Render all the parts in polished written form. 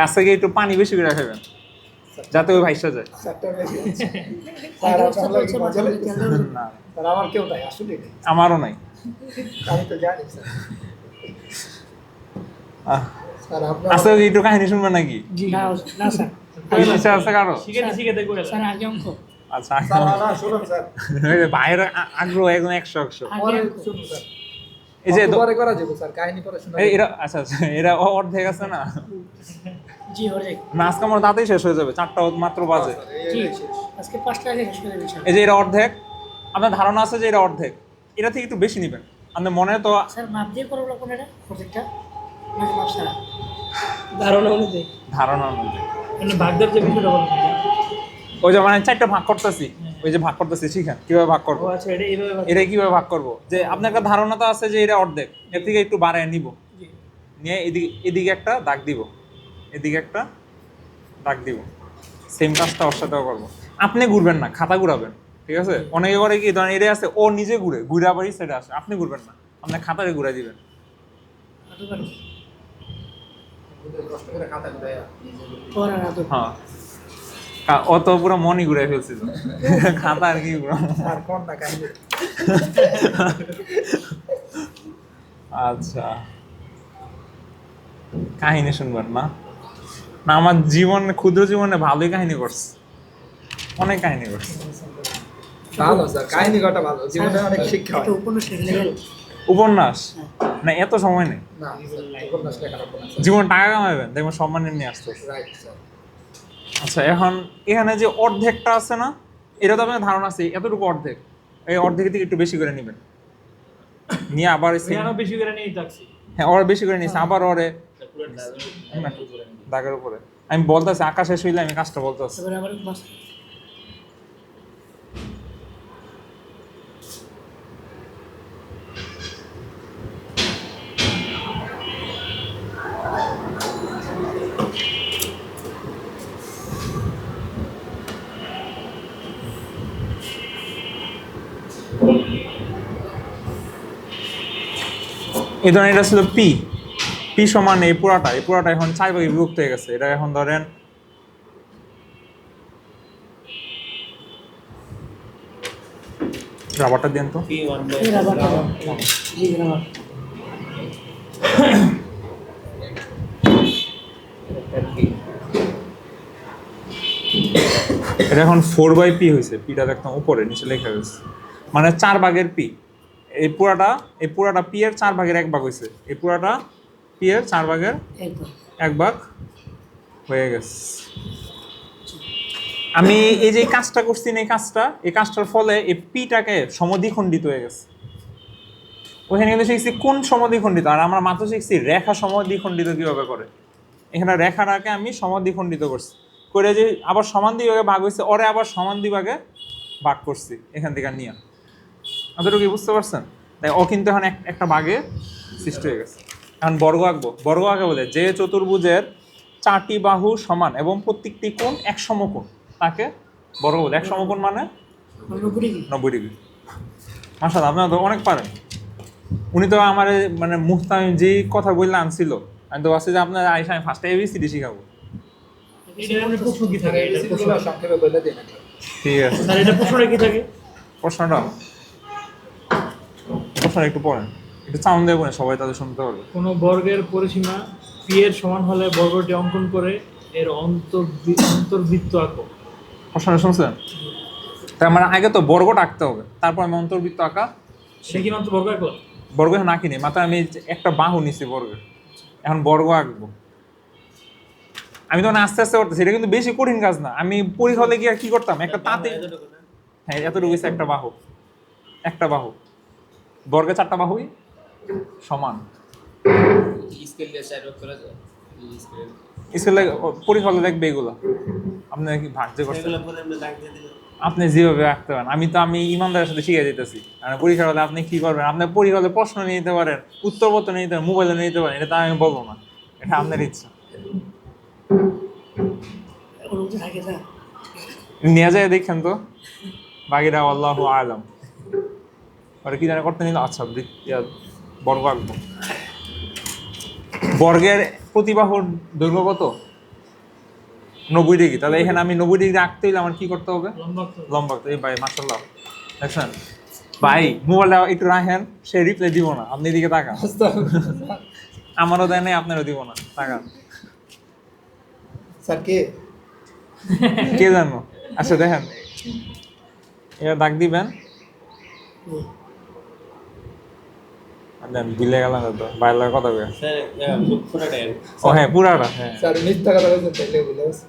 কাছ থেকে একটু পানি বেশি করে খাবেন যাতে ওই ভাইসা যায়। না আমার কেউ নাই আসলে আমারও নাই। আমি তো জানি স্যার। স্যার আপনার আচ্ছা একটু কাহিনী শুনবেন নাকি? না না স্যার, ইচ্ছা আছে কারো? শিখে করে স্যার আগে অঙ্ক আচ্ছা স্যার না শুনুন স্যার ভাইয়ের আগ্রহ একদম 100। পরে শুনুন স্যার এই যে পরে করা যাবে স্যার কাহিনী পরে শোনা এরা আচ্ছা আচ্ছা এরা অর্ধেক আছে না, জি হরে আজকে আমার দাঁতেই শেষ হয়ে যাবে, 4টা মাত্র বাজে। জি আজকে 5টা আগে শেষ করে দিয়েছি এই যে এরা অর্ধেক, আপনার ধারণা আছে যে এরা অর্ধেক, এটা থেকে একটু বেশি নেবেন আপনার মনে তো। স্যার মাপ দিয়ে করবো কোন এটা প্রজেক্টটা নাকি মাপ ছাড়া ধারণা অনুযায়ী ধারণা অনুযায়ী মানে ভাগদার যে বিষয়টা বলছেন ওই যে মানে 4টা ভাগ করতেছি, ওই যে ভাগ করতেছি শিখেন কিভাবে ভাগ করবো, ও আচ্ছা এটা এইভাবে এটা কিভাবে ভাগ করবো। যে আপনার একটা ধারণা তো আছে যে এটা অর্ধেক, এর থেকে একটু বাড়ায় নিব, নিয়ে এদিকে একটা দাগ দিব, এদিকে একটা দাগ দিব, সেম কাজটা ওর সাথেও করবো। আপনি ঘুরবেন না, খাতা ঘুরাবেন, ঠিক আছে? অনেকে করে কি ধরেন এটা আছে ও নিজে ঘুরে আবার এই সাইডে আসে, আপনি ঘুরবেন না, আপনার খাতারে ঘুরে দিবেন। কষ্ট করে খাতা করে পড়া না তো হ্যাঁ ও তো পুরো মনই ঘুরে ফেলছিল খাতা আর কি ঘুরাবো। আর কোন না কাহিনী আচ্ছা কাহিনী শুনবেন না? না আমার জীবনে ক্ষুদ্র জীবনে ভালোই কাহিনী করছে, অনেক কাহিনী করছে। ভালো স্যার কাহিনী কটা ভালো জীবনে অনেক শিক্ষা হয় এটা উপন্যাস লেখেন উপন্যাস না এত সময় নেই, না স্যার উপন্যাস লেখা লাগবে না জীবন টাকা কামাবেন দেখবেন সম্মান নিয়ে আসতে। রাইট স্যার আচ্ছা এখন এখানে যে অর্ধেকটা আছে না, এটা তো আপনার ধারণা আছে এতটুকু অর্ধেক, এই অর্ধেক থেকে একটু বেশি করে নেবেন, নিয়ে আবার আরো বেশি করে নিয়ে যাচ্ছি হ্যাঁ ওরা বেশি করে নিয়েছে, আবার ওরে দাগের উপরে আমি বলতেছি আকাশ শেষ হইলে আমি কাজটা বলতেছি। এবারে আবার বাস এই ধরেন এটা ছিল পি, পি সমান এই পুরাটা এখন 4 ভাগে বিভক্ত হয়ে গেছে। এটা এখন ধরেন রাবারটা দেন তো, এর আবার জি আবার এটা এখন 4/p হয়েছে, পিটা একদম উপরে নিচে লেখা গেছে, মানে 4 ভাগের পি। এই পুরাটা পি এর 4 ভাগের 1 ভাগ হয়েছে, এই পুরাটা পি এর 4 ভাগের একবার 1 ভাগ হয়ে গেছে। আমি এই যে কাজটা করছি না, এই কাজটার ফলে এই পিটাকে সমদ্বিখণ্ডিত হয়ে গেছে। ওখানে কিন্তু শিখছি কোন সমদ্বিখণ্ডিত, আর আমরা মাত্র শিখছি রেখা সমদ্বিখণ্ডিত কিভাবে করে। এখানে রেখাটাকে আমি সমদ্বিখণ্ডিত করছি, করে যে আবার সমান দ্বিভাগে ভাগ হয়েছে, ওরে আবার সমান দ্বিভাগে ভাগ করছি এখান থেকে নিয়ে। আপনারা কি বুঝতে পারছেন? তাই ও কিন্তু এখন একটা ভাগে সৃষ্টি হয়ে গেছে। এখন বর্গ আঁকবো, বর্গ আঁকে বলে যে চতুর্ভুজের 4টি বাহু সমান এবং প্রত্যেকটি কোণ এক সমকোণ তাকে বর্গ বলে। এক সমকোণ মানে 90 ডিগ্রি। মাশাআল্লাহ আপনারা তো অনেক পারেন। উনি তো আমার মানে মুহতামিম যে কথা বললে আনছিল, আমি তো ভাবছি যে আপনার আইসা আমি ফার্স্টে এবিসিডি শিখাবো। এটা মানে প্রশ্ন কি থাকে এটা প্রশ্ন সংক্ষেপে বলে দিন ঠিক আছে স্যার এটা প্রশ্নটা কি থাকে প্রশ্নটা একটু পড়েন, একটু সাউন্ড দিয়ে পড়েন, সবাই তাদের শুনতে পারবে। কোন বর্গের পরিসীমা পি এর সমান হলে বর্গটি অঙ্কন করে এর অন্তর্বৃত্ত আঁকো। প্রশ্নটা শুনছেন? তাই আমার আগে তো বর্গটা আঁকতে হবে, তারপর আমি অন্তর্বৃত্ত আঁকা দেখি মাত্র বর্গ আঁকলাম। বর্গ এখন আঁকিনি, মাত্র আমি একটা বাহু নিছি বর্গের, এখন বর্গ আঁকবো। আমি তখন আস্তে আস্তে করতেছি, এটা কিন্তু বেশি কঠিন কাজ না। আমি পরীক্ষা হলে গিয়ে কি করতাম, একটা তাঁতে হ্যাঁ এতটুকু একটা বাহু বর্গের 4টা বাহুই সমান। স্কেলে পরীক্ষা হলে দেখবে এগুলো, আপনি কি ভাগ্য করছেন, আপনি যেভাবে আঁকতে পারেন। আমি ইমানদারের সাথে শিখে দিতেছি, মানে পরীক্ষা হলে আপনি কি করবেন, আপনি পরীক্ষা হলে প্রশ্ন নিয়ে নিতে পারেন, উত্তরপত্র নিয়ে নিতে পারেন, মোবাইলে নিয়ে নিতে পারেন, এটা আমি বলবো না, এটা আপনার ইচ্ছা। থাকে স্যার নিয়ে যায় দেখেন তো বাকিরা আল্লাহু আলাম। আর কি জানা করতে নিল। আচ্ছা বর্গ আঁকবো। বর্গের প্রতিবাহুর দৈর্ঘ্য কত? 90 ডিগ্রি, তাহলে এখানে আমি 90 ডিগ্রি আঁকতে হলে আমার কি করতে হবে? লম্বা তো। লম্বা আঁকতে। এই ভাই মাশাআল্লাহ, দেখছেন ভাই মোবাইলটা একটু রাখেন, সে রিপ্লাই দিব না, আপনি এদিকে তাকান। আমারও দেয় নাই, আপনারও দিব না, তাকান। স্যার কে? কে জানো? আচ্ছা দেখেন, এবার দাগ দিবেন। দেন দিলে গেলাম তো বাইরের কথা বলে। ও হ্যাঁ পুরাটা, হ্যাঁ স্যার মিথ্যা কথা বলছেন তাইলে বুঝে গেছে।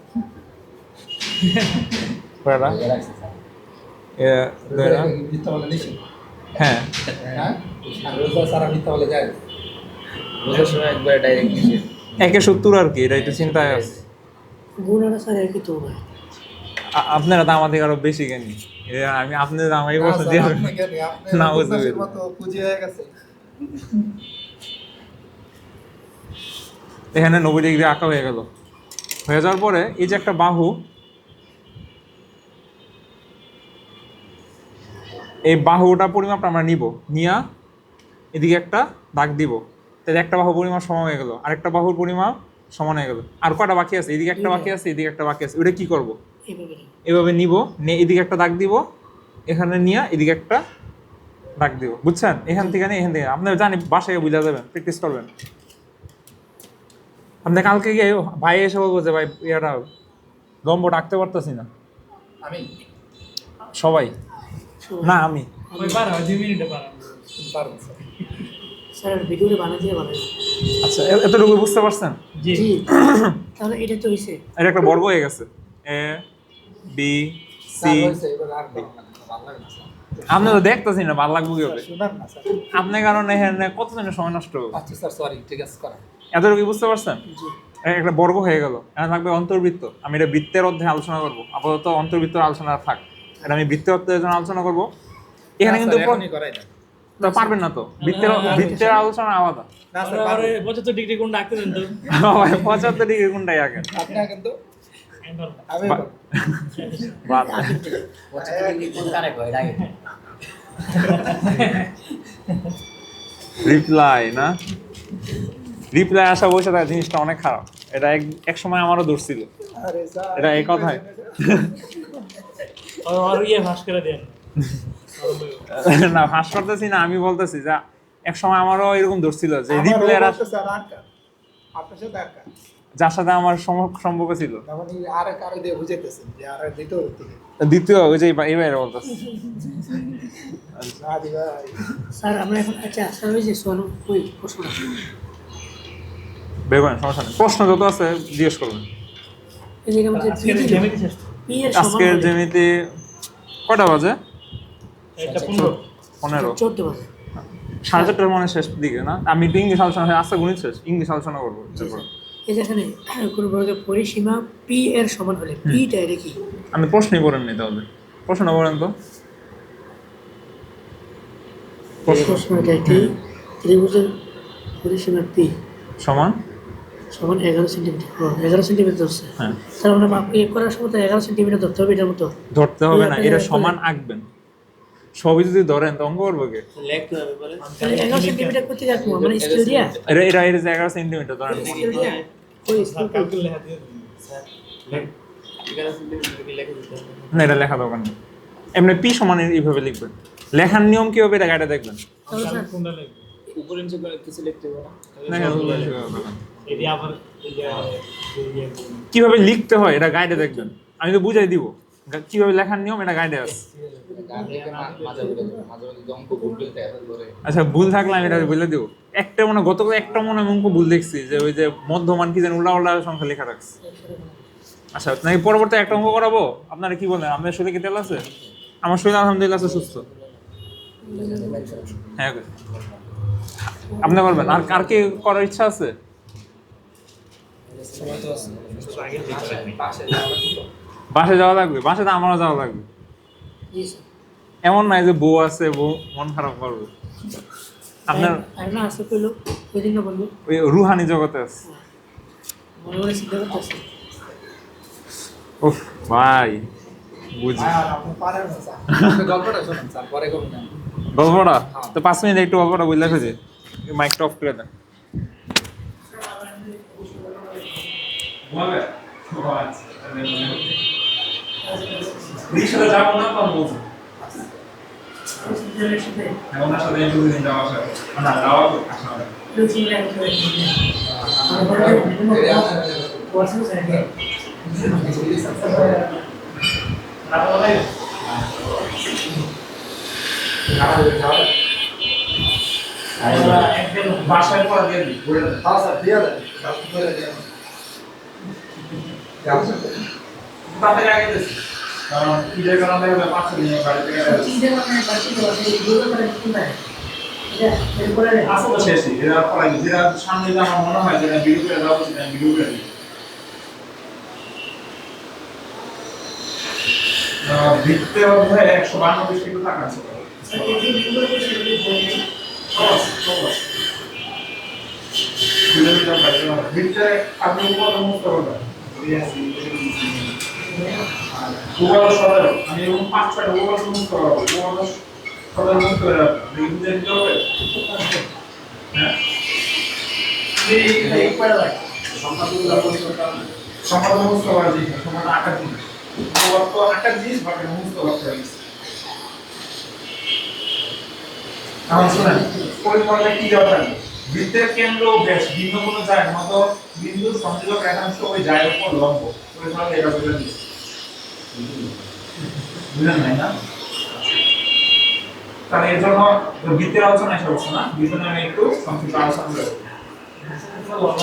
পুরাটা এ দুইটা, মিথ্যা বলে নিছি। হ্যাঁ হ্যাঁ? আর রোজা সারা মিথ্যা বলে যায়। রোজার সময় একবার ডাইরেক্ট নিছি। 170 আর কি, এটা একটু চিন্তায় আছে। গুণাটা স্যার একই তো ভাই। আপনারা তো আমাদের আরো বেশি জ্ঞানী। আমি আপনাদের আমাকে বলছেন যে না বুঝতে পেরেছি। মতো পুঁজি হয়ে গেছে। এখানে 90 ডিগ্রি আঁকা হয়ে গেল। হয়ে যাওয়ার পরে এই যে একটা বাহু, এই বাহুটা পরিমাপটা আমরা নিব, নিয়া এদিকে একটা দাগ দিব, তাহলে একটা বাহু পরিমাপ সমান হয়ে গেল, আরেকটা বাহুর পরিমাপ সমান হয়ে গেল। আর কয়টা বাকি আছে? এদিকে একটা বাকি আছে, এদিকে একটা বাকি আছে। ওটা কি করব? এইভাবে এভাবে নিব, নিয়ে এদিকে একটা দাগ দিব, এখানে নিয়ে এদিকে একটা দাগ দিব, বুঝছেন? এখান থেকে নিয়ে এখান থেকে আপনারা জানি বাসায় বুঝা যাবেন, প্র্যাকটিস করবেন। আপনি কালকে গিয়ে ভাই এসে বলবো যে ভাই এটা লম্বটা আঁকতে পারতেছি না। আমি সবাই না, আমি ওই পারা 2 মিনিটে পারা। পারবো স্যার। স্যার ভিডিওটা বানাতে বানাই। আচ্ছা এতটুকু বুঝতে পারছেন? জি জি তাহলে এটা তো হইছে। এটা একটা বর্গ হয়ে গেছে, এ বি সি। স্যার হইছে, এবার আর ভালো লাগে না স্যার। আপনি তো দেখতেছি না, ভালো লাগবে কি হবে? শুনান না স্যার। আপনার কারণে এখানে কতজনের সময় নষ্ট হবে। আচ্ছা স্যার সরি, ঠিক আছে করা। এতটুকু বুঝতে পারছেন? জি একটা বর্গ হয়ে গেল, এখন থাকবে অন্তর্বৃত্ত। আমি এটা বৃত্তের অধ্যায়ে আলোচনা করবো, আপাতত অন্তর্বৃত্তের আলোচনা থাক। এটা আমি বৃত্তের অধ্যায়ের জন্য আলোচনা করবো। এখানে কিন্তু এখনই করাই না। তো পারবেন না তো, বৃত্তের আলোচনা আলাদা। না স্যার আরে পারবো। 75 ডিগ্রি কোণ রাখতে দেন তো। 75 ডিগ্রি কোনটাই আগে আপনি কিন্তু আমি পারবো। আমি বা- বাদ। রিপ্লাই না, রিপ্লাই আসা বসে থাকা জিনিসটা অনেক খারাপ। এটা এক সময় আমারও দোষ ছিল। আরে স্যার এটা এই কথাই আর ইয়ে ভাস করে দেন। না, ফাঁস করতেছি না, আমি বলতেছি যে এক সময় আমারও এরকম দোষ ছিল যে আমার রিপ্লাই রোবট তো স্যার আর কার? আপনার সাথে আর কার? যার সাথে আমার সম্পর্ক ছিল, তখন এই আর কারো দিয়ে বুঝাইতেছেন যে আর দ্বিতীয় থেকে দ্বিতীয় ওই যে এবার বলতেছি। আদি ভাই স্যার আমরা এখন আচ্ছা স্যার ওই যে সোনু ওই প্রশ্ন বেরোবেন, সমস্যা নেই, প্রশ্ন যত আছে জিজ্ঞেস করবেন। এই যে আমাদের আজকের জ্যামিতি শেষ। পি এর সমান আজকের জ্যামিতি কটা বাজে? এটা 15। 15। 14 বাজে। 4:30 মনে হয় শেষ দিকে না? আমি তো ইংলিশ আলোচনা হয়, আজকে গণিত শেষ, ইংলিশ আলোচনা করবো তারপরে। এই যে এখানে কোন বর্গের পরিসীমা পি এর সমান হলে পিটা এটা কি? আমি প্রশ্নই করেন নি তাহলে, প্রশ্নটা বলেন তো। প্রশ্ন এটা কি ত্রিভুজের পরিসীমা পি সমান সমান 11 সেন্টিমিটার। 11 সেন্টিমিটার ধরছে। হ্যাঁ, স্যার আমরা মাপ করার সময় তো 11 সেন্টিমিটার ধরতে হবে এটার মতো। ধরতে হবে না, আপনি এটা বলেন। সমান আঁকবেন। সবই যদি ধরেন তো অঙ্ক করবো কে? তাহলে 11 সেন্টিমিটার করতে যাবো মানে স্কেল দিয়া এটা যে 11 সেন্টিমিটার ধরেন। স্কেল দিয়া ওই স্কেল ক্যালকুলেট লেখা দিয়ে দেন। না, এটা লেখা দরকার নেই, এমনি পি সমান এইভাবে লিখবেন। লেখার নিয়ম কি হবে এটা গাইডে দেখবেন। তাহলে স্যার কোনটা লিখবে? উপরে নিচে করে কিছু লিখতে হবে না। না, এটি আবার এই যে কিভাবে লিখতে হয় এটা গাইডে দেখবেন, আমি তো বুঝাই দিব। কিভাবে লেখার নিয়ম এটা গাইডে আছে। আচ্ছা ভুল থাকলে আমি এটা বলে দিব। একটা মনে গতকাল একটা মনে আমি অঙ্ক ভুল দেখছি, যে ওই যে মধ্যমান কি যেন উল্টা উল্টা সংখ্যা লেখা রাখছে। আচ্ছা নাকি পরবর্তী একটা অঙ্ক করাবো? আপনারা কি বলেন? আপনার শরীরে কি তেল আছে? আমার শরীর আলহামদুলিল্লাহ আছে, সুস্থ। হ্যাঁ আপনি করবেন। আর কার কি করার ইচ্ছা আছে? বাসে যাওয়া লাগবে, বাসে তো আমারও যাওয়া লাগবে। জি স্যার এমন নাই যে বউ আছে, বউ মন খারাপ করবে। আপনার আর না আছে কইলো ওই দিন না বলবো ওই রুহানি জগতে আছে। মনে মনে চিন্তা করতেছে। উফ ভাই বুঝি আর আপনি পারেন না স্যার। আপনি গল্পটা শুনুন স্যার, পরে করুন না। গল্পটা তো 5 মিনিট একটু গল্পটা বললে ফেলে মাইকটা অফ করে দেন। রিক্সাতে যাবো না তো বলছি ওনার সাথে দুদিন যাওয়া আসা না যাওয়া তো আসা হবে বাসায় পড়া দিয়ে দিই তাতে আগে দিচ্ছি কারণ ঈদের কারণে হলে 5 দিন বাড়ি থেকে আসলে শেষই এরা পড়াই যেটা সামনে যে আমার মনে হয় যেটা ভিডিও করে দেওয়া উচিত আমি ভিডিও করে দিই ভিত্তে অধ্যায় 152 পৃষ্ঠা একটু থাকা আছে ভিত্তে আপনি উপপাদ্য মুক্ত করবেন উপপাদ্য সরল আমি এরকম 5-6টা উপপাদ্য মুক্ত করবো উপপাদ্য সরল মুক্ত করে রাখবো বুঝতে দিতে হবে হ্যাঁ সম্পাদন মুক্ত করা জিনিস সম্পাদন আকার জিনিস উপপাদ্য আকার জিনিস বাকি মুক্ত করতে হবে আমার শুনেন পরিমাণে কি দেওয়া থাকবে বৃত্তের কেন্দ্র ও ব্যাস ভিন্ন কোনো যায় মতো বিন্দু সংযোজক রেখাংশ ওই যায় উপর লম্ব পরিমাণে এটা বলে দিই বুঝলেন না তাহলে এর জন্য বৃত্তের আলোচনা এসে বসছে না বিজন্য আমি একটু সংক্ষিপ্ত আলোচনা করব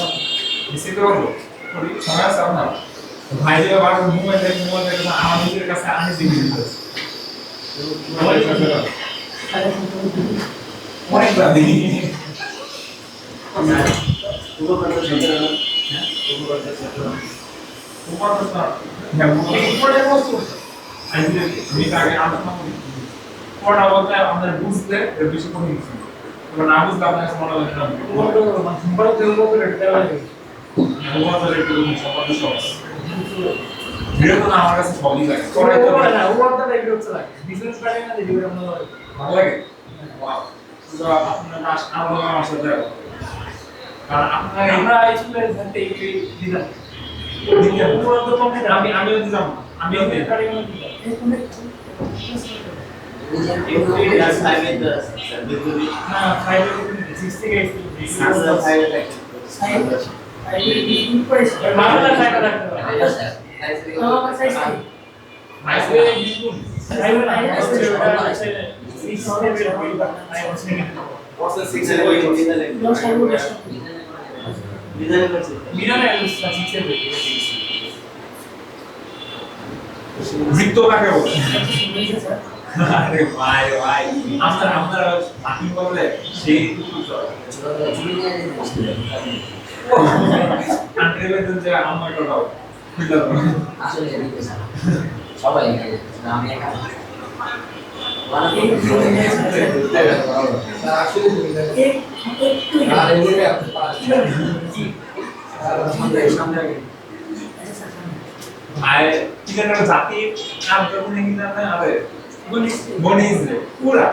নিশ্চিত করবো সময় আছে আপনার ভাই যে বারবার মোবাইল দেখে আমার নিজের কাছে আনি দিবি অনেক দাদি আমাদের বুঝতে বেশি কঠিন না বুঝলে আপনার মনে হয় আমার কাছে সবই লাগে ভালো লাগে আপনার আমার সাথে কারণ আপনার আমরা স্কুলে থাকতে এই দিলাম আমিও দিলাম আমিও বৃত্ত কাকে বলে আরে ভাই ভাই আপনার বাকি বলে সেই আন্টিলেন যে আমার কথা আসলে সবাই আমি একা জাতি নাম যখন আরে গণিত পুরা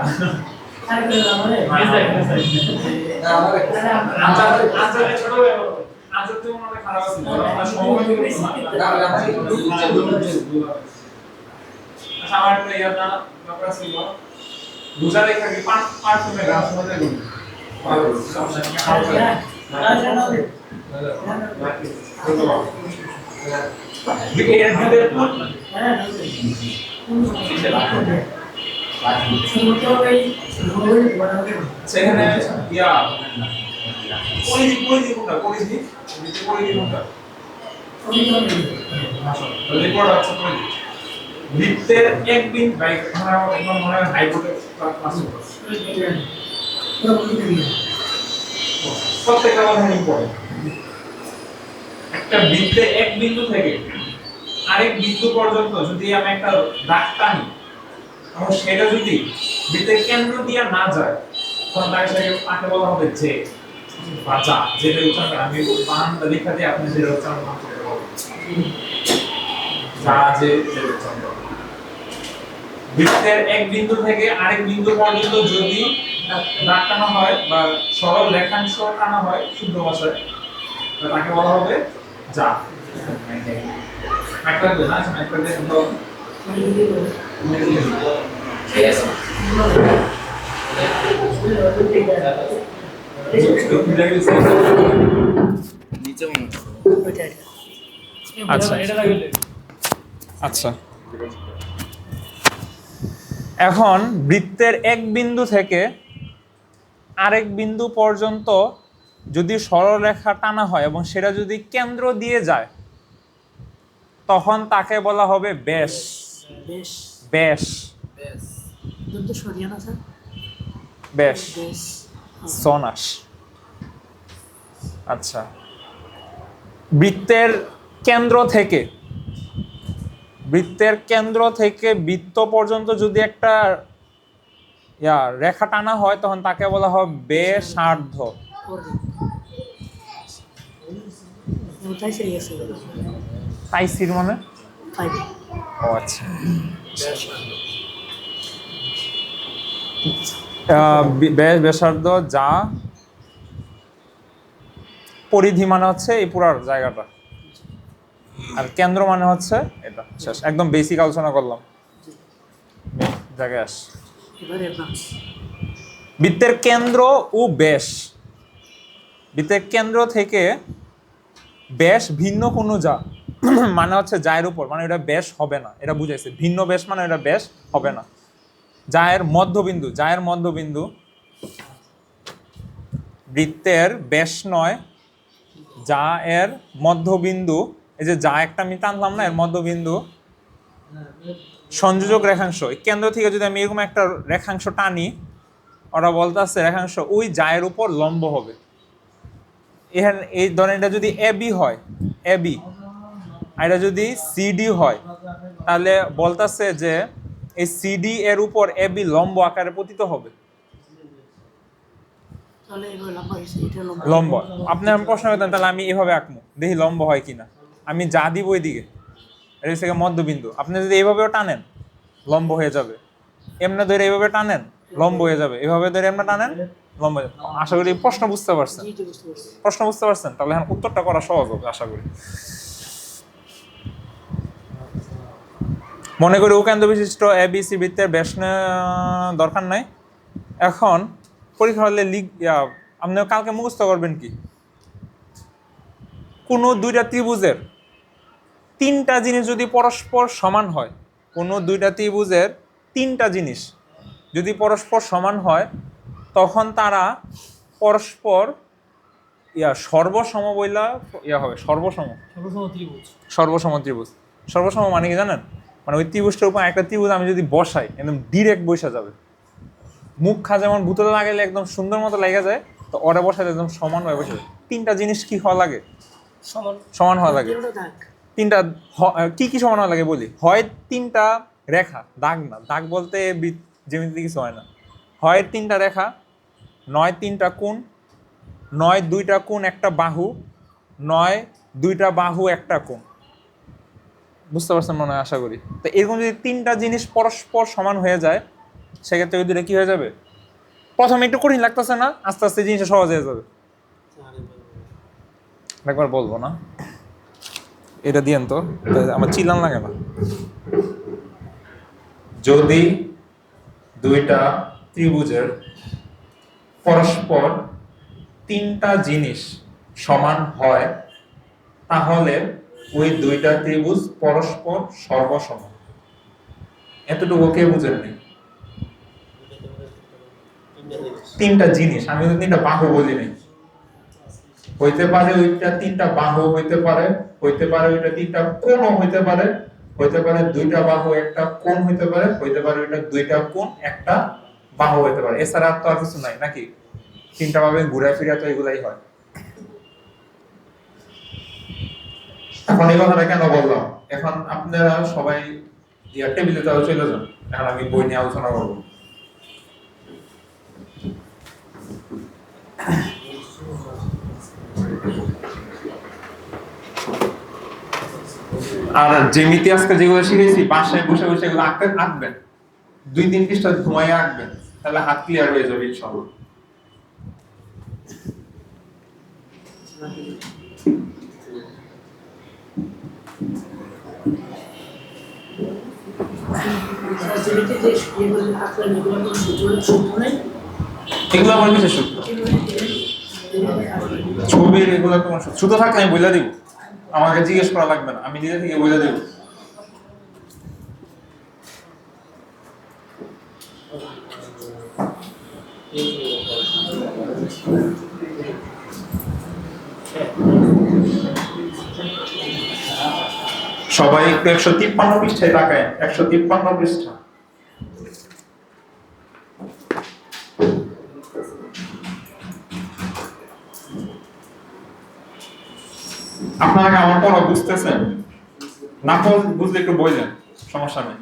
সেখানে ইয়া পরিধি কোনটা পরিধি কোনটা রিপোর্ট আছে পরিধি বৃত্তের এক বিন্দু বাইক আমরা একদম মনে হয় হাইকোর্টে ক্লাস প্রত্যেকটা কথা ইম্পর্টেন্ট একটা বৃত্তে এক বিন্দু থেকে আরেক বিন্দু পর্যন্ত যদি আমি একটা দাগ টানি এবং সেটা যদি বৃত্তের কেন্দ্র দিয়ে না যায় তখন তাকে বলা হবে যে বা যা যেটা উচ্চারণ করে আমি বানানটা লেখা দিয়ে আপনি যেটা উচ্চারণ করতে পারবেন যা যে উচ্চারণ করবেন বৃত্তের এক বিন্দু থেকে আরেক বিন্দু পর্যন্ত যদি দাগ টানা হয় বা সরল রেখাংশ টানা হয় শুদ্ধ ভাষায় তাকে বলা হবে যা একটা দেন না, একটা দেন তো নিচে মনে হয়। ওইটা এটা। আচ্ছা। এটা লাগাইলে আচ্ছা, এখন বৃত্তের এক বিন্দু থেকে আরেক বিন্দু পর্যন্ত যদি সরলরেখা টানা হয় এবং সেটা যদি কেন্দ্র দিয়ে যায় তখন তাকে বলা হবে ব্যাস। বেশ ব্যাস, ব্যাস। দুটো সরিয়ে না স্যার ব্যাস, বেশ সনাস। আচ্ছা, বৃত্তের কেন্দ্র থেকে বৃত্ত পর্যন্ত যদি একটা রেখা টানা হয় তখন তাকে বলা হয় ব্যাসার্ধ। তাই সে গেছে তাইসির মানে? ফাইভে ও আচ্ছা। ব্যাসার্ধ, যা পরিধি মানে হচ্ছে এই পুরার জায়গাটা, আর কেন্দ্র মানে হচ্ছে এটা। শেষ, একদম বেসিক আলোচনা করলাম। জায়গায় আস। এবার অ্যাডভান্স বৃত্তের কেন্দ্র ও ব্যাস, বৃত্তের কেন্দ্র থেকে ব্যাস ভিন্ন কোনো যা মানে হচ্ছে যায়ের উপর, মানে এটা ব্যাস হবে না, এটা বুঝাইছে। ভিন্ন ব্যাস মানে এটা ব্যাস হবে না। যায়ের মধ্যবিন্দু বৃত্তের ব্যাস নয়, যা এর মধ্যবিন্দু। এই যে যা একটা আমি টানলাম না, এর মধ্যবিন্দু সংযোজক রেখাংশ। এই কেন্দ্র থেকে যদি আমি এরকম একটা রেখাংশ টানি, ওরা বলতেছে রেখাংশ ওই জায়ের উপর লম্ব হবে। এখানে এই ধরেন এটা যদি এবি হয়, এবি, আর এটা যদি সিডি হয়, তাহলে বলতেছে যে এই সিডি এর উপর এবি লম্ব আকারে পতিত হবে। তাহলে এবার লম্বা হয়েছে এটা লম্বা লম্ব, আপনি আমি প্রশ্ন করতেন তাহলে আমি এভাবে আঁকবো, দেখি লম্ব হয় কিনা। আমি যা দিব ওইদিকে, এটা হচ্ছে মধ্যবিন্দু। আপনি যদি এইভাবেও টানেন লম্ব হয়ে যাবে, এমনি ধরে এইভাবে টানেন লম্ব হয়ে যাবে, এভাবে ধরে এমনি টানেন লম্ব হয়ে যাবে। আশা করি প্রশ্ন বুঝতে পারছেন। জি, এটা বুঝতে পারছি প্রশ্ন বুঝতে পারছেন, তাহলে এখন উত্তরটা করা সহজ হবে আশা করি। মনে করি কেন্দ্র বিশিষ্ট এবিসি বৃত্তের ব্যাস দরকার নাই। এখন পরীক্ষা হলে আপনি কালকে মুখস্থ করবেন কি, কোনো দুইটা ত্রিভুজের তিনটা জিনিস যদি পরস্পর সমান হয়, কোনো দুইটা ত্রিভুজের তিনটা জিনিস যদি পরস্পর সমান হয় তখন তারা পরস্পর সর্বসম বইলা হবে। সর্বসম ত্রিভুজ। সর্বসম মানে কি জানেন? মানে ওই ত্রিভুজটার উপর একটা ত্রিভুজ আমি যদি বসাই একদম ডিরেক্ট বসা যাবে, মুখা যেমন বোতলে লাগাইলে একদম সুন্দর মতো লেগে যায়, তো ওরা বসাতে একদম সমান হয়ে বসে। তিনটা জিনিস কি হওয়া লাগে? সমান হওয়া লাগে। তিনটা দাগ তিনটা কি কি সমান হওয়া লাগে বলি। হয় তিনটা রেখা, দাগ না, দাগ বলতে যেমনি কিছু হয় না। হয় তিনটা রেখা, নয় তিনটা কোণ, নয় দুইটা কোণ একটা বাহু, নয় দুইটা বাহু একটা কোণ। বুঝতে পারছেন মনে হয় আশা করি। তো এরকম যদি তিনটা জিনিস পরস্পর সমান হয়ে যায় সেক্ষেত্রে ওই দুটো কি হয়ে যাবে? প্রথমে একটু কঠিন লাগতেছে না, আস্তে আস্তে জিনিসটা সহজ হয়ে যাবে। একবার বলবো না, এটা দিয়েন তো, আমার চিল্লান লাগে না। যদি দুইটা ত্রিভুজের পরস্পর তিনটা জিনিস সমান হয় তাহলে ওই দুইটা ত্রিভুজ পরস্পর সর্বসম। এতটুকু কে বুঝেননি? তিনটা জিনিস, আমি তো তিনটা বাহু বলি নাই। হইতে পারে ওইটা তিনটা বাহু হইতে পারে, হইতে পারে ওইটা তিনটা কোণ হইতে পারে, হইতে পারে দুইটা বাহু একটা কোণ হইতে পারে, হইতে পারে ওইটা দুইটা কোণ একটা বাহু হইতে পারে। এছাড়া তো আর কিছু নাই নাকি? তিনটা ভাবে ঘুরে ফিরে তো এগুলাই হয়। এখন এই কথাটা কেন বললাম? এখন আপনারা সবাই টেবিলে চলে যান, এখন আমি বই নিয়ে আলোচনা করবো। আর জ্যামিতি আজকে যেগুলো শিখেছি বাসায় বসে বসে এগুলো আঁকবেন, 2-3 পৃষ্ঠা ঘুমাইয়ে আঁকবেন, তাহলে হাত ক্লিয়ার হয়ে যাবে ইনশাআল্লাহ। রাজনীতিতে যে এগুলো আপনার এগুলো কোনো সূত্র নেই এগুলো আমার কিছু সূত্র ছবির এগুলো তোমার সূত্র থাকলে আমি বলে দিব, আমাকে জিজ্ঞেস করা লাগবে না, আমি নিজে থেকে বলে দেব। সবাই একটু 153 পৃষ্ঠায় তাকায়, 153 পৃষ্ঠা। আপনারা কি আমার পড়া বুঝতেছেন? না বুঝলে একটু বললেন, সমস্যা নেই।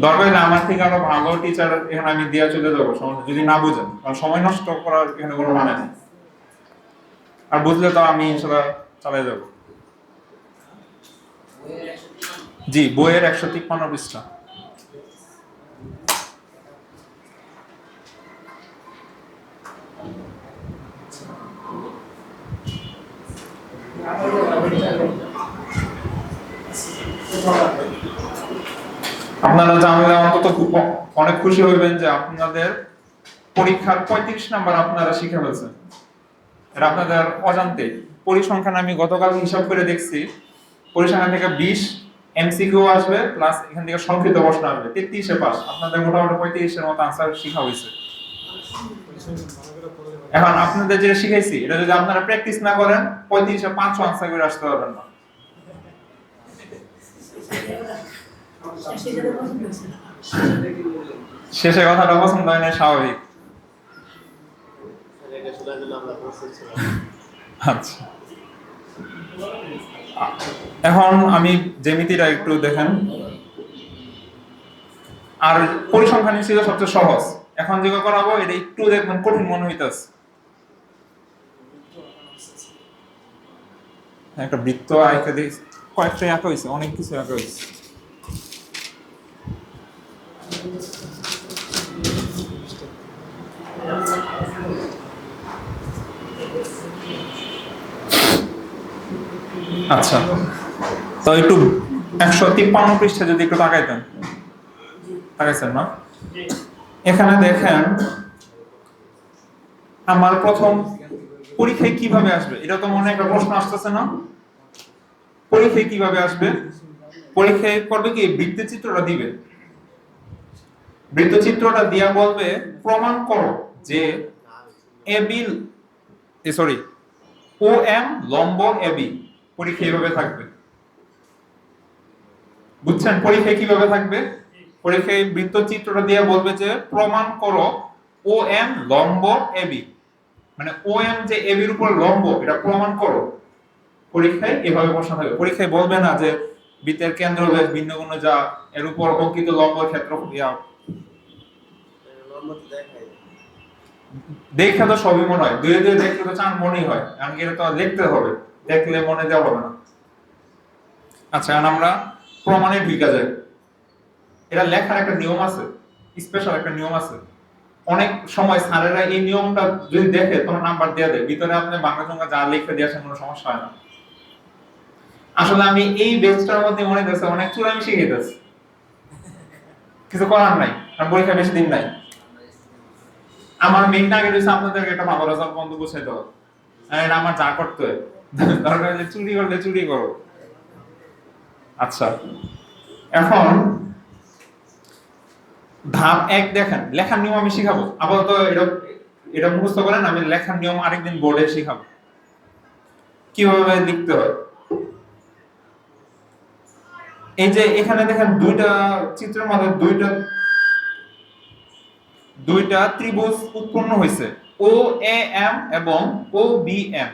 দরকার হলে আমার থেকে আরো ভালো টিচার এখানে আমি দিয়ে চলে যাবো, সমস্যা যদি না বুঝেন, কারণ সময় নষ্ট করার এখানে কোনো মানে নেই। আর বুঝলে তো আমি ইনশাল্লাহ চালিয়ে যাবো। জি, বইয়ের 153 পৃষ্ঠা। আপনারা জানলে অন্তত অনেক খুশি হইবেন যে আপনাদের পরীক্ষার 35 নাম্বার আপনারা শিখে ফেলছেন। এটা আপনাদের অজান্তে। পরিসংখ্যান আমি গতকাল হিসাব করে দেখছি, পরিসংখ্যান থেকে 20 এমসিকিউ আসবে, প্লাস এখান থেকে সংক্ষিপ্ত প্রশ্ন আসবে, 33-এ পাস। আপনাদের মোটামুটি 35-এর মতো আনসার শেখা হয়েছে। এখন আপনাদের যেটা শিখাইছি, এটা যদি আপনারা প্র্যাকটিস না করেন, 35-এ 5 আনসার করে আসতে পারবেন না। শেষে কথাটা পছন্দ হয় না, স্বাভাবিক। আচ্ছা, এখন আমি জ্যামিতিটা একটু দেখেন। আর পরিসংখ্যান ছিল সবচেয়ে সহজ, এখন যেগুলো করাবো এটা একটু দেখবেন কঠিন মনে হইতেছে। একটা বৃত্ত আঁকা দিয়েছি, কয়েকটা আঁকা হয়েছে, অনেক কিছু আঁকা হয়েছে। আচ্ছা, তো একটু 153 পৃষ্ঠা যদি একটু তাকাইতেন, তাকাইছেন না? এখানে দেখেন আমার প্রথম পরীক্ষায় কিভাবে আসবে, এটা তো মনে একটা প্রশ্ন আসতেছে না? পরীক্ষায় কিভাবে আসবে? পরীক্ষায় করবে কি, বৃত্তচিত্রটা দিবে, বৃত্তচিত্রটা দিয়া বলবে প্রমাণ করো যে এবি সরি ও এম লম্ব এবি। পরীক্ষা এইভাবে থাকবে, বুঝছেন? পরীক্ষায় কিভাবে থাকবে? পরীক্ষায় বৃত্তচিত্রটা দিয়ে বলবে যে প্রমাণ করো ও এম লম্ব এবি, মানে ও এম যে এবির উপর লম্ব, এটা প্রমাণ করো। পরীক্ষায় এভাবে প্রশ্ন থাকবে। পরীক্ষায় বলবে না যে বৃত্তের কেন্দ্র ব্যাস ভিন্নগুণ যা এর উপর অঙ্কিত লম্ব ক্ষেত্র দেখে তো সবই মনে হয়, দুয়ে দুয়ে দেখলে তো চার মনেই হয়, এমনকি এটা তো লিখতে হবে, দেখলে মনে দেওয়া হবে না। আচ্ছা, এখন আমরা প্রমাণে ঢুকা যায়। এটা লেখার একটা নিয়ম আছে, স্পেশাল একটা নিয়ম আছে। অনেক সময় স্যারেরা এই নিয়মটা যদি দেখে তখন নাম্বার দিয়ে দেয়, ভিতরে আপনি বাংলা সঙ্গে যা লিখে দিয়ে আসেন কোনো সমস্যা হয় না। আসলে আমি এই বেঞ্চটার মধ্যে মনে হচ্ছে অনেক চুল আমি শিখে গেছি, কিছু করার নাই, কারণ পরীক্ষা বেশি দিন নাই। আমার মেইন টার্গেট হচ্ছে আপনাদেরকে একটা ভালো রেজাল্ট বন্ধ বসাই দেওয়া, এটা আমার যা করতে হয়। দরকার হলে চুরি করলে চুরি করো। আচ্ছা, এখন ধাপ 1 দেখেন, লেখার নিয়ম আমি শিখাবো। আপাতত এটা মুখস্থ করেন, আমি লেখার নিয়ম আরেকদিন বোর্ডে শিখাবো কিভাবে লিখতে হয়। এই যে এখানে দেখেন দুইটা চিত্রের মধ্যে দুইটা ত্রিভুজ উৎপন্ন হয়েছে, ও এ এম এবং ও বি এম,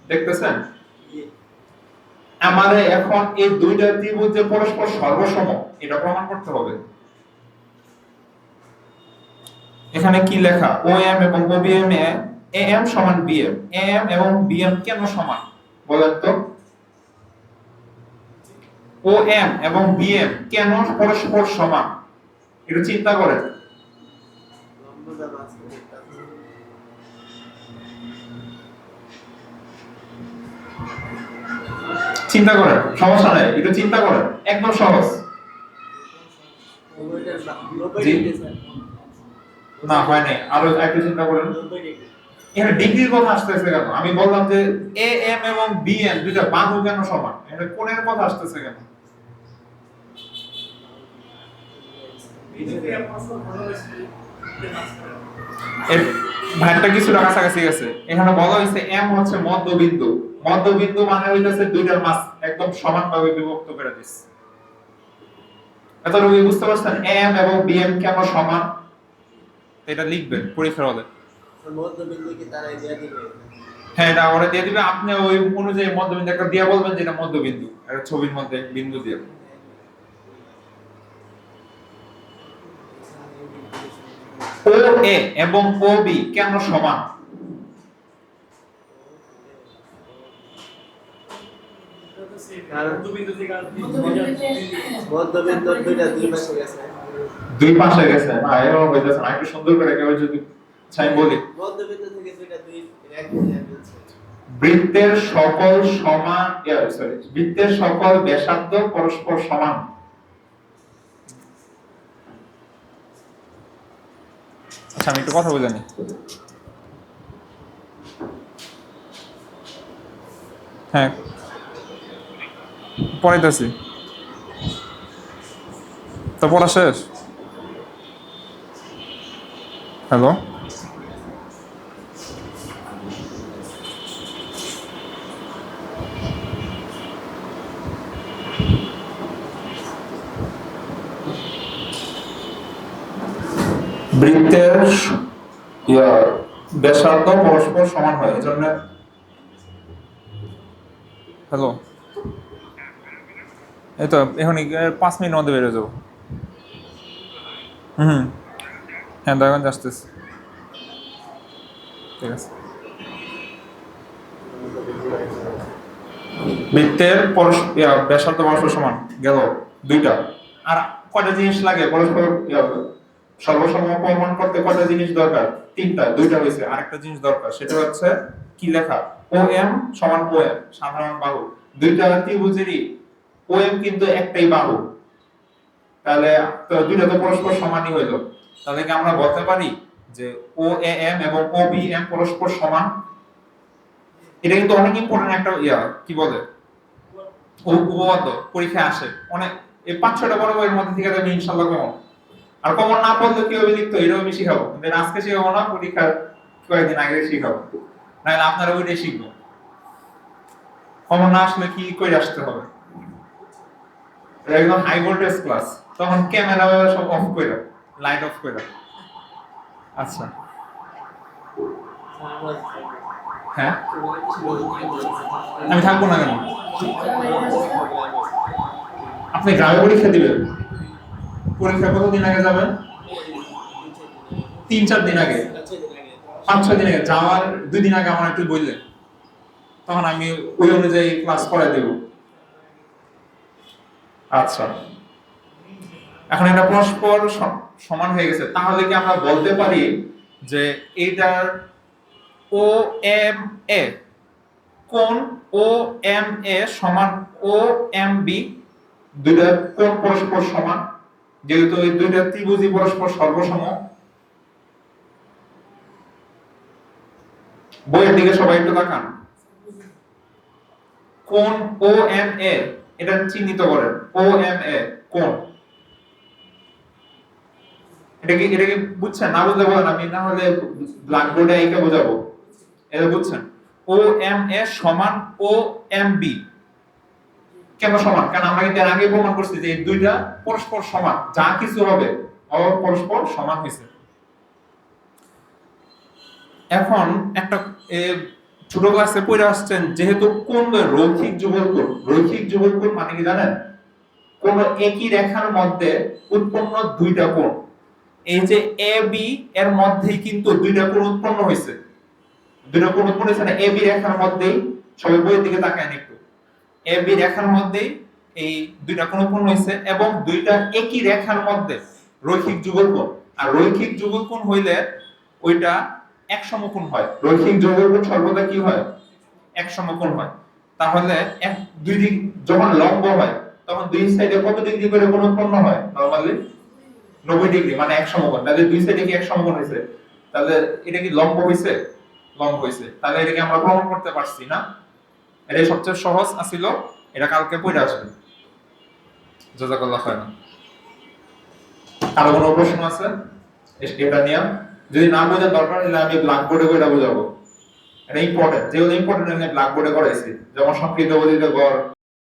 দেখতেছেন? আমাদের এখন এই দুইটা ত্রিভুজ যে পরস্পর সর্বসম এটা প্রমাণ করতে হবে। এখানে কি লেখা? ও এম এবং ও বি এম এ এম সমান বি এম। এ এম এবং বি এম কেন সমান বলেন তো? ও এম এবং বি এম কেন পরস্পর সমান, একটু চিন্তা করেন। চিন্তা করেন, সমস্যা নাই, একটু চিন্তা করেন, একদম সহজ। জি? না হয় নাই, আরো একটু চিন্তা করেন। এখানে ডিগ্রির কথা আসতেছে কেন? আমি বললাম যে এ এম এবং বি এম দুইটা বাহু কেন সমান, এটা কোণের কথা আসতেছে কেন? এর ভাইটা কিছুটা কাছাকাছি গেছে। এখানে বলা হয়েছে এম হচ্ছে মধ্যবিন্দু, মধ্যবিন্দু মানে হইতেছে দুইটার মাছ একদম সমানভাবে বিভক্ত করে দিচ্ছে। এতটুকু বুঝতে পারছেন এম এবং বি এম কেন সমান? এটা লিখবেন পরীক্ষার হলে। মধ্যবিন্দু কি তারা দিয়ে দিবে? হ্যাঁ, এটা ওরা দিয়ে দিবে, আপনি ওই অনুযায়ী মধ্যবিন্দু একটা দিয়ে বলবেন যেটা মধ্যবিন্দু, একটা ছবির মধ্যে বিন্দু দিয়ে। ও এ এবং ও বি কেন সমান? মধ্যবিন্দু দুইটা দুই পাশে গেছে। দুই পাশে গেছে না, এরকম হইতেছে না, একটু সুন্দর করে কেউ যদি চাই বলি। মধ্যবিন্দু থেকে দুইটা দুই এক মিলছে। বৃত্তের সকল সমান, সরি, বৃত্তের সকল ব্যাসার্ধ পরস্পর সমান। আচ্ছা, আমি একটু কথা বলে নি। হ্যাঁ, পড়াইতেছি তো, পড়া শেষ? হ্যালো, বৃত্তের ব্যাসার্ধ পরস্পর সমান হয়, এজন্য। হ্যালো, এই তো এখন 5 মিনিট মধ্যে বেরো যাবো। হ্যাঁ, দোকান আসতেছে, ঠিক আছে। বৃত্তের ব্যাসার্ধ পরস্পর সমান গেল দুইটা। আর কয়টা জিনিস লাগে পরস্পর সর্বসম প্রমাণ করতে? কয়টা জিনিস দরকার? তিনটা, দুইটা হয়েছে, আরেকটা জিনিস দরকার, সেটা হচ্ছে কি লেখা? ও এম সমান ও এম, সাধারণ বাহু। দুইটা ত্রিভুজেরই ও এম কিন্তু একটাই বাহু, তাহলে দুইটা তো পরস্পর সমানই হইল। তাহলে কি আমরা বলতে পারি যে ও এ এম এবং ও বি এম পরস্পর সমান? এটা কিন্তু অনেক ইম্পর্টেন্ট একটা কি বলে উপপাদ্য, পরীক্ষায় আসে অনেক। এই 5-6টা বড় বইয়ের মধ্যে থেকে যাবে ইনশাআল্লাহ কমন। আর কমন না পড়লে কিভাবে লিখতে হয় এটাও আমি শিখাবো, কিন্তু আজকে শিখাবো না, পরীক্ষার কয়েকদিন আগে শিখাবো, নাহলে আপনারা ওইটাই শিখবো। কমন না আসলে কি করে আসতে হবে? এটা একদম হাই ভোল্টেজ ক্লাস, তখন ক্যামেরা সব অফ করে, লাইট অফ করে। আচ্ছা, হ্যাঁ, আমি থাকবো না কেন? আপনি গ্রামে পরীক্ষা দিবেন? পরীক্ষা কতদিন আগে যাবেন? 3-4 দিন আগে, 5-6 দিন আগে যাওয়ার 2 দিন আগে আমার একটু বললেন, তখন আমি ওই অনুযায়ী ক্লাস করাই দেব। আচ্ছা, এখন এটা পরস্পর সমান হয়ে গেছে, তাহলে কি আমরা বলতে পারি যে এটার ও এম এ কোণ ও এম এ সমান ও এম বি, দুইটা কোণ পরস্পর সমান, যেহেতু এই দুইটা ত্রিভুজই পরস্পর সর্বসম। বইয়ের দিকে সবাই একটু তাকান। কোণ ও এম এ, এটা চিহ্নিত করেন। ও এম এ কোণ, এটা কি বুঝছেন? না বুঝলে বলেন, আমি না হলে ব্ল্যাকবোর্ডে এঁকে বোঝাবো। এটা বুঝছেন? ও এম এ সমান ও এম বি কেন সমান? কারণ আমরা কিন্তু এর আগে প্রমাণ করছি যে এই দুইটা পরস্পর সমান, যা কিছু হবে পরস্পর সমান হয়েছে। এখন একটা ছোট ক্লাসে পড়ে আসছেন, যেহেতু কোণ রৈখিক যুগলকোণ। রৈখিক যুগলকোণ মানে কি জানেন? কোন একই রেখার মধ্যে উৎপন্ন দুইটা কোণ। এই যে এ বি এর মধ্যেই কিন্তু দুইটা কোণ উৎপন্ন হয়েছে। দুইটা কোণ উৎপন্ন হয়েছে না এ বি রেখার মধ্যেই, সবাই বইয়ের দিকে তাকায় একটু। এ বি রেখার মধ্যেই এই দুইটা কোণ উৎপন্ন হয়েছে, এবং দুইটা একই রেখার মধ্যে রৈখিক যুগলকোণ। আর রৈখিক যুগলকোণ হইলে ওইটা এক সমকোণ হয়। রৈখিক যুগলকোণ সর্বদা কি হয়? এক সমকোণ হয়। তাহলে এক দুই দিক যখন লম্ব হয় তখন দুই সাইডে কত ডিগ্রি করে কোণ উৎপন্ন হয় নরমালি 90 ডিগ্রি, মানে এক সমকোণ। তাহলে দুই সাইডে কি এক সমকোণ হয়েছে? তাহলে এটা কি লম্ব হয়েছে? লম্ব হয়েছে। তাহলে এটাকে আমরা প্রমাণ করতে পারছি না? এটাই সবচেয়ে সহজ আছিল, এটা কালকে পড়ে আসবে। জাযাকাল্লাহ খায়রান। আরো কোনো প্রশ্ন আছে এটা নিয়ে? যদি না বোঝার দরকার হলে আমি ব্ল্যাকবোর্ডে করে বোঝাবো। এটা ইম্পর্টেন্ট, যেগুলো ইম্পর্টেন্ট আমি ব্ল্যাকবোর্ডে করাইছি, যেমন সংকৃত অবধিত গড়,